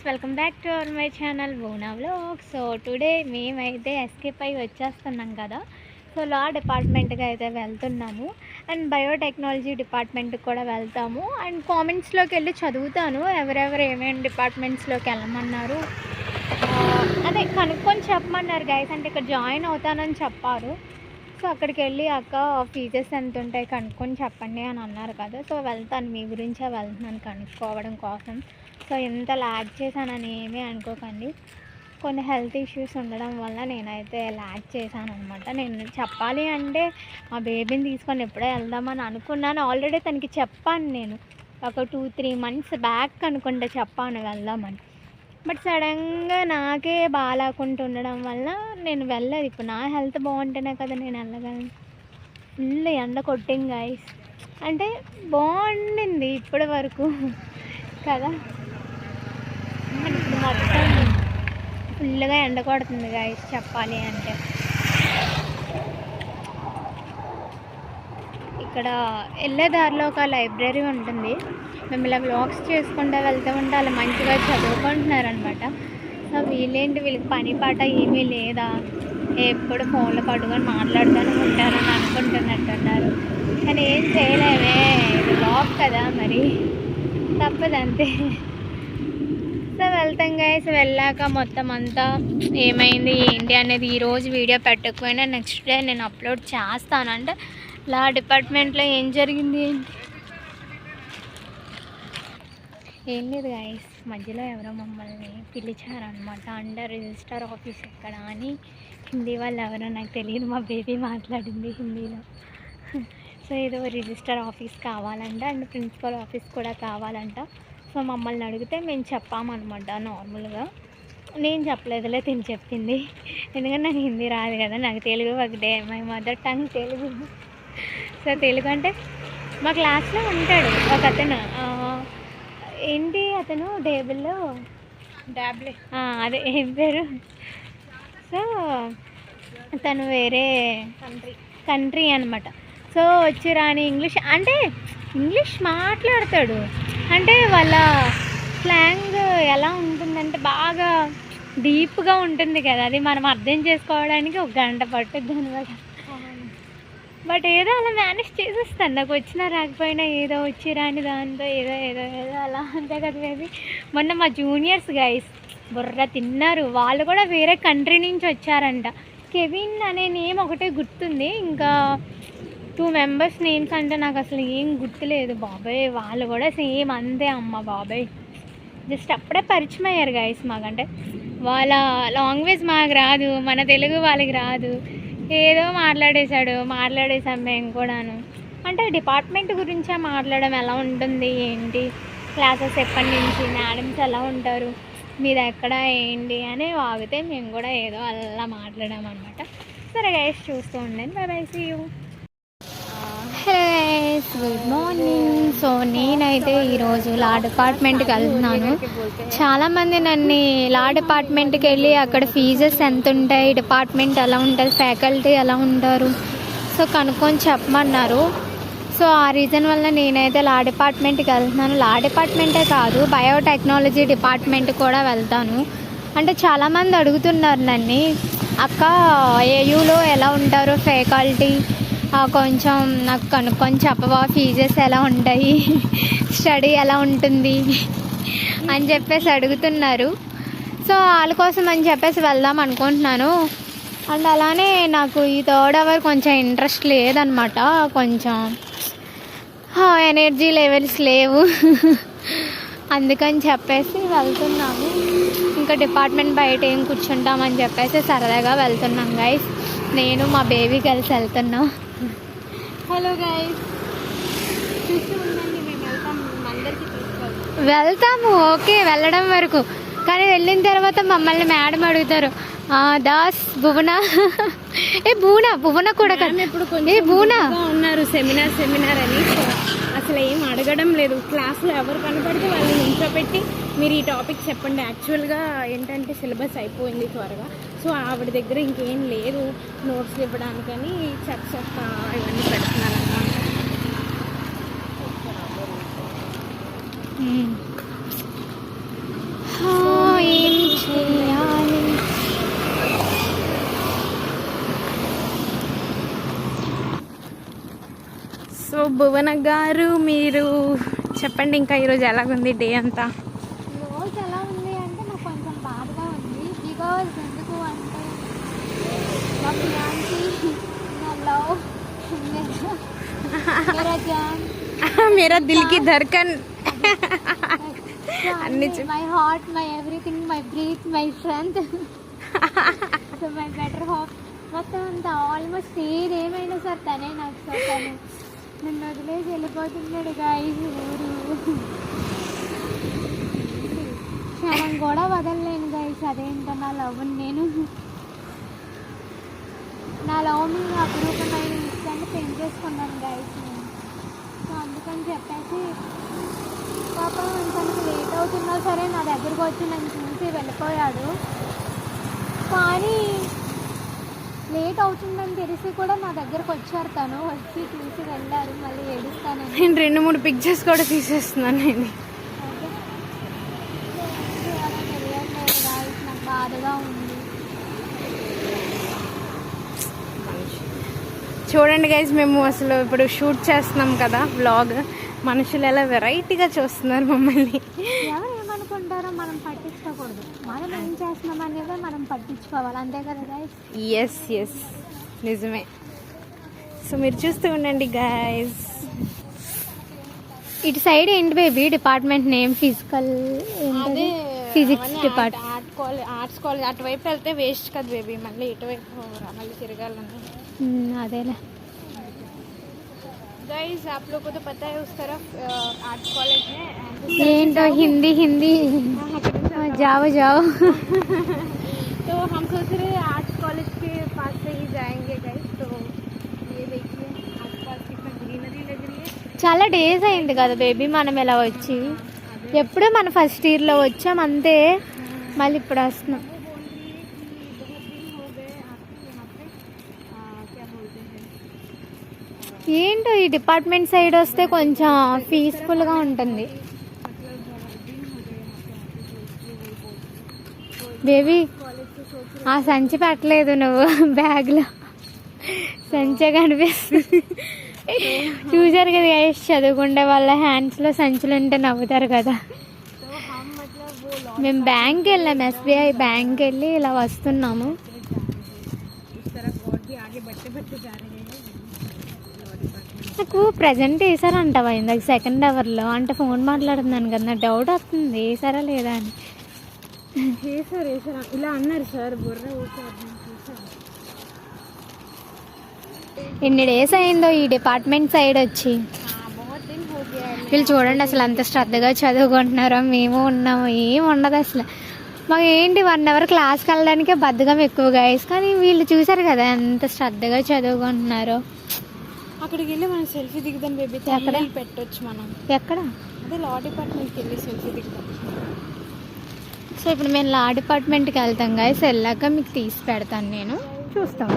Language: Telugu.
Welcome back to our my channel Bona vlog. So today మేమైతే ఎస్కేప్ అయ్యి వచ్చేస్తున్నాం కదా. సో లా డిపార్ట్మెంట్కి అయితే వెళ్తున్నాము అండ్ బయోటెక్నాలజీ డిపార్ట్మెంట్కి కూడా వెళ్తాము. అండ్ కామెంట్స్లోకి వెళ్ళి చదువుతాను ఎవరెవరు ఏమేమి డిపార్ట్మెంట్స్లోకి వెళ్ళమన్నారు, అదే కనుక్కొని చెప్పమన్నారు గైస్. అంటే ఇక్కడ జాయిన్ అవుతానని చెప్పారు. సో అక్కడికి వెళ్ళి అక్క ఫీజెస్ ఎంత ఉంటాయి కనుక్కొని చెప్పండి అని అన్నారు కదా. సో వెళ్తాను, మీ గురించే వెళ్తున్నాను కనుక్కోవడం కోసం. సో ఎంత ల్యాగ్ చేశానని ఏమీ అనుకోకండి, కొన్ని హెల్త్ ఇష్యూస్ ఉండడం వల్ల నేనైతే ల్యాగ్ చేశాను అనమాట. నేను చెప్పాలి అంటే మా బేబీని తీసుకొని ఎప్పుడో వెళ్దామని అనుకున్నాను. ఆల్రెడీ తనకి చెప్పాను, నేను ఒక 2-3 months బ్యాక్ అనుకుంటే చెప్పాను వెళ్దామని. బట్ సడన్గా నాకే బాగాలేకుండా ఉండడం వల్ల నేను వెళ్ళలేదు. ఇప్పుడు నా హెల్త్ బాగుంటేనే కదా నేను వెళ్ళగలను. ఫుల్ ఎండ కొట్టింది గైస్, అంటే బాగుండింది ఇప్పటి వరకు కదా. ఇప్పుడు మొత్తం ఫుల్గా ఎండ కొడుతుంది గైస్ చెప్పాలి అంటే. ఇక్కడ వెళ్ళే దారిలో ఒక లైబ్రరీ ఉంటుంది. మేము ఇలా వ్లాగ్స్ చేసుకుంటూ వెళ్తూ ఉంటే వాళ్ళు మంచిగా చదువుకుంటున్నారనమాట. సో వీళ్ళకి పని పాట ఏమీ లేదా, ఎప్పుడు ఫోన్లో పట్టుకొని మాట్లాడుతూనే ఉంటారని అనుకుంటున్నట్టున్నారు. కానీ ఏం చేయలేమే, ఇది వ్లాగ్ కదా, మరి తప్పదంతే. సో వెళ్తాం గైస్. వెళ్ళాక మొత్తం అంతా ఏమైంది ఏంటి అనేది ఈరోజు వీడియో పెట్టకపోయినా నెక్స్ట్ డే నేను అప్లోడ్ చేస్తాను. అంటే లా డిపార్ట్మెంట్లో ఏం జరిగింది ఏంటి ఏం లేదు గైస్. మధ్యలో ఎవరో మమ్మల్ని పిలిచారనమాట. అండర్ రిజిస్టర్ ఆఫీస్ ఎక్కడ అని హిందీ వాళ్ళు ఎవరో నాకు తెలియదు, మా బేబీ మాట్లాడింది హిందీలో. సో ఏదో రిజిస్టర్ ఆఫీస్ కావాలంట అండ్ ప్రిన్సిపల్ ఆఫీస్ కూడా కావాలంట. సో మమ్మల్ని అడిగితే మేము చెప్పామన్నమాట నార్మల్గా. నేను చెప్పలేదులే, తిని చెప్పింది. ఎందుకంటే నాకు హిందీ రాదు కదా, నాకు తెలుగు ఒకటే, my mother tongue Telugu. So Telugu అంటే మా క్లాస్లో ఉంటాడు ఒక అతను, ఏంటి అతను టేబుల్లో డాబ్లే, అదే ఏం పేరు. సో తను వేరే కంట్రీ అనమాట. సో వచ్చి రాని ఇంగ్లీష్ అంటే ఇంగ్లీష్ మాట్లాడతాడు. అంటే వాళ్ళ స్లాంగ్ ఎలా ఉంటుందంటే బాగా డీప్గా ఉంటుంది కదా, అది మనం అర్థం చేసుకోవడానికి 1 గంట పట్టుద్ది అనమాట. బట్ ఏదో అలా మేనేజ్ చేసేస్తాను, నాకు వచ్చినా రాకపోయినా ఏదో వచ్చి రాని దాంతో ఏదో ఏదో ఏదో అలా అంతే కదా బేబీ. మొన్న మా జూనియర్స్ గైస్ బుర్ర తిన్నారు. వాళ్ళు కూడా వేరే కంట్రీ నుంచి వచ్చారంట. కెవిన్ అనే నేమ్ ఒకటే గుర్తుంది, ఇంకా 2 members నేమ్స్ అంటే నాకు అసలు ఏం గుర్తులేదు బాబాయ్. వాళ్ళు కూడా సేమ్ అంతే అమ్మ బాబాయ్. జస్ట్ అప్పుడే పరిచయం అయ్యారు గైస్ మాకంటే. వాళ్ళ లాంగ్వేజ్ మాకు రాదు, మన తెలుగు వాళ్ళకి రాదు. ఏదో మాట్లాడేసాం మేము కూడాను. అంటే డిపార్ట్మెంట్ గురించే మాట్లాడడం, ఎలా ఉంటుంది ఏంటి, క్లాసెస్ ఎప్పటి నుంచి, మేడమ్స్ ఎలా ఉంటారు, మీద ఎక్కడ ఏంటి అని వాగితే మేము కూడా ఏదో అలా మాట్లాడామన్నమాట. సరే గైస్ చూస్తూ ఉండండి. Bye bye, see you. Hello guys, good morning. So నేనైతే ఈరోజు లా డిపార్ట్మెంట్కి వెళ్తున్నాను. చాలామంది నన్ను లా డిపార్ట్మెంట్కి వెళ్ళి అక్కడ ఫీజెస్ ఎంత ఉంటాయి, డిపార్ట్మెంట్ ఎలా ఉంటుంది, ఫ్యాకల్టీ ఎలా ఉంటారు, సో కనుక్కొని చెప్పమన్నారు. సో ఆ రీజన్ వల్ల నేనైతే లా డిపార్ట్మెంట్కి వెళ్తున్నాను. లా డిపార్ట్మెంటే కాదు, బయోటెక్నాలజీ డిపార్ట్మెంట్ కూడా వెళ్తాను. అంటే చాలామంది అడుగుతున్నారు నన్ను, అక్క ఏయూలో ఎలా ఉంటారో ఫ్యాకల్టీ కొంచెం నాకు కనుక్కొని చెప్పవా, ఫీజెస్ ఎలా ఉంటాయి, స్టడీ ఎలా ఉంటుంది అని చెప్పేసి అడుగుతున్నారు. సో వాళ్ళ కోసం అని చెప్పేసి వెళ్దాం అనుకుంటున్నాను. అండ్ అలానే నాకు ఈ 3rd hour కొంచెం ఇంట్రెస్ట్ లేదనమాట, కొంచెం ఎనర్జీ లెవెల్స్ లేవు. అందుకని చెప్పేసి వెళ్తున్నాము. ఇంకా డిపార్ట్మెంట్ బయట ఏం కూర్చుంటామని చెప్పేసి సరదాగా వెళ్తున్నాం గైస్. నేను మా బేబీ కలిసి వెళ్తున్నాం. హలో గైస్, చూస్తూ ఉండండి, మేము వెళ్తాము ఓకే వెళ్ళడం వరకు. కానీ వెళ్ళిన తర్వాత మమ్మల్ని మేడం అడుగుతారు, దాస్ భువన భువన కూడా భువన ఉన్నారు సెమినార్ అని. అసలు ఏం అడగడం లేదు, క్లాస్లో ఎవరు కనపడితే వాళ్ళని నిల్చోపెట్టి మీరు ఈ టాపిక్ చెప్పండి. యాక్చువల్గా ఏంటంటే సిలబస్ అయిపోయింది త్వరగా, సో ఆవిడ దగ్గర ఇంకేం లేదు నోట్స్లు ఇవ్వడానికని చెత్త ఇవన్నీ పెడుతున్నారన్నమాట. సో భువన గారు మీరు చెప్పండి, ఇంకా ఈరోజు ఎలాగుంది డే అంతా? రోజు ఎలా ఉంది అంటే నాకు కొంచెం బాధగా ఉంది. బికాజ్ ఎందుకు అంటే మా ఫియాన్సీ నా లవ్ मेरा जान मेरा दिल की धड़कन my heart, my everything, my breath, my strength, so my better half మొత్తం అంతా ఆల్మోస్ట్ ఏదేమైనా సార్ తనే నాకు. సో తను నన్ను వదిలేసి వెళ్ళిపోతున్నాడు గాయస్. ఊరు క్షణం కూడా వదలలేను గాయస్. అదేంటో నా లవ్ నా లవ్ మీద అపురూపమైన విషయాన్ని పెంచేసుకున్నాను గాయస్ నేను. సో అందుకని చెప్పేసి పాపం తనకు లేట్ అవుతున్నా సరే నా దగ్గరకు వచ్చి నన్ను చూసి వెళ్ళిపోయాడు. కానీ లేట్ అవుతుందని తెలిసి కూడా నా దగ్గరకు వచ్చారు. తను వచ్చి చూసి వెళ్ళారు. మళ్ళీ ఏడుస్తానని నేను 2-3 పిక్చర్స్ కూడా తీసేస్తున్నాను. నేను తెలియట్లేదు గాయస్, నాకు బాధగా ఉంది. చూడండి గైజ్, మేము అసలు ఇప్పుడు షూట్ చేస్తున్నాం కదా వ్లాగ్. మనుషులు ఎలా వెరైటీగా చూస్తున్నారు మమ్మల్ని. ఎవరు ఏమనుకుంటారో మనం పట్టించుకోకూడదు. మనం ఏం చేస్తున్నాం అనేది మనం పట్టించుకోవాలి, అంతే కదా గైస్? ఎస్ ఎస్, నిజమే. సో మీరు చూస్తూ ఉండండి గైజ్. ఇటు సైడ్ ఏంటి బేబీ డిపార్ట్మెంట్ నేమ్? ఫిజికల్, అదే ఫిజిక్స్ డిపార్ట్మెంట్. ఆర్ట్స్ కాలేజ్ అటువైపు వెళ్తే వేస్ట్ కదా బేబీ, మళ్ళీ ఇటువైపు మళ్ళీ తిరగాలని. అదేలే गाइस, आप लोग को तो पता है उस तरफ आर्ट्स कॉलेज है. ఏంటో హిందీ जाओ तो हम सोच रहे हैं आर्ट्स कॉलेज के पास से ही जाएंगे गाइस. तो ये देखिए आसपास कितना ग्रीनरी लग रही है. చాలా డేస్ అయింది కదా బేబీ మనం ఇలా వచ్చి. ఎప్పుడూ మన ఫస్ట్ ఇయర్లో వచ్చాం అంతే, మళ్ళీ ఇప్పుడు వస్తున్నాం. ఏంటో ఈ డిపార్ట్మెంట్ సైడ్ వస్తే కొంచెం పీస్ఫుల్గా ఉంటుంది బేబీ. ఆ సంచి పెట్టలేదు నువ్వు బ్యాగ్లో, సంచే కనిపిస్తుంది. చూసారు కదా గైస్, చదువుకుంటే వాళ్ళ హ్యాండ్స్లో సంచులు ఉంటే నవ్వుతారు కదా. మేము బ్యాంక్కి వెళ్ళాము, ఎస్బీఐ బ్యాంక్కి వెళ్ళి ఇలా వస్తున్నాము. నాకు ప్రజెంట్ వేసారంటావా ఇందాక సెకండ్ అవర్లో? అంటే ఫోన్ మాట్లాడుతున్నాను కదా, నాకు డౌట్ వస్తుంది వేసారా లేదా అని. వేసారు ఇలా అన్నారు సార్. బుర్ర ఎన్ని డేస్ అయిందో ఈ డిపార్ట్మెంట్ సైడ్ వచ్చి. వీళ్ళు చూడండి అసలు అంత శ్రద్ధగా చదువుకుంటున్నారో. మేము ఉన్నాము, ఏం ఉండదు అసలు. మాకు ఏంటి 1 అవర్ క్లాస్కి వెళ్ళడానికే బద్ధకం ఎక్కువ గైస్. కానీ వీళ్ళు చూసారు కదా ఎంత శ్రద్ధగా చదువుకుంటున్నారో. అక్కడికి వెళ్ళి మనం సెల్ఫీ దిగుదాం బేబీ. ఎక్కడ పెట్టొచ్చు మనం? ఎక్కడ? అదే లా డిపార్ట్మెంట్కి వెళ్ళి సెల్ఫీ దిగుదాం. సో ఇప్పుడు మేము లా డిపార్ట్మెంట్కి వెళ్తాం గైస్. వెళ్ళాక మీకు తీసి పెడతాను నేను, చూస్తాం.